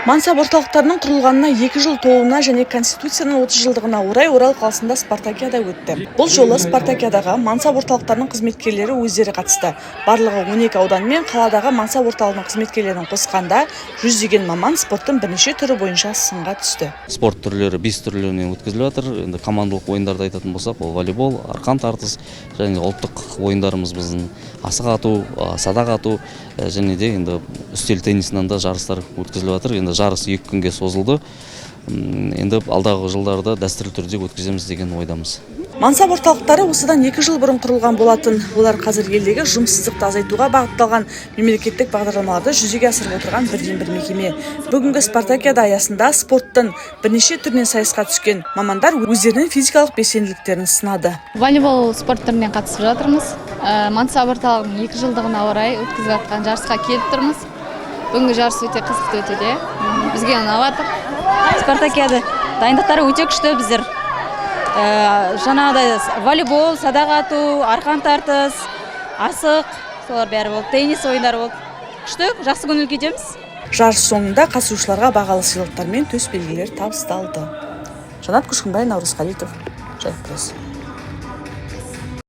Мансап орталықтарының құрылғанына 2 жыл толуына және Конституцияның 30 жылдығына орай Орал қаласында спартакиада өтті. Бұл жолы спартакиадаға мансап орталықтарының қызметкерлері өздері қатысты. Барлығы 12 аудан мен қаладағы мансап орталығының қызметкерлерін қосқанда 100-ден маман спорттың бірнеше түрі бойынша сынға түсті. Спорт түрлері 5 түрлерінен өткізіліп жатыр. Енді командалық ойындарды айтатын болсақ, ол волейбол, арқан тартыс және ұлттық ойындарымыз біздің асық ату, садақ ату және де енді үстел теннисінен де жарыстар өткізіліп жатыр. Енді жарыс 2 күнге созылды. Енді алдағы жылдарда дәстүрлі түрде өткіземіз деген ойдамыз. Мансап орталықтары осыдан 2 жыл бұрын құрылған болатын. Олар қазір елдегі жұмыссыздықты азайтуға бағытталған мемлекеттік бағдарламаларды жүзеге асырып отырған бірден-бір мекеме. Бүгінгі спартакиада аясында спорттың бірнеше түрінен сайысқа түскен мамандар өздерінің физикалық белсенділіктерін сынады. Волейбол спорт түрінен қатысып жатырмыз. Мансап орталығының 2 жылдығына орай өткізіп жатқан жарысқа келіп тұрмыз. Бүгінгі жарыс өте қызықты өтуде. Бізге ұнап жатыр. Спартакиада дайындықтары өте күшті біздер. Жаңағыдай волейбол, садақ ату, арқан тартыс, асық, солар бәрі болды. Теннис ойындары болды. Күшті, жақсы көңіл күйдеміз. Жарыс соңында қатысушыларға бағалы сыйлықтар мен төс белгілер табысталды. Жанат Күшкінбай, Наурыз Қалитов, Жайық пресс.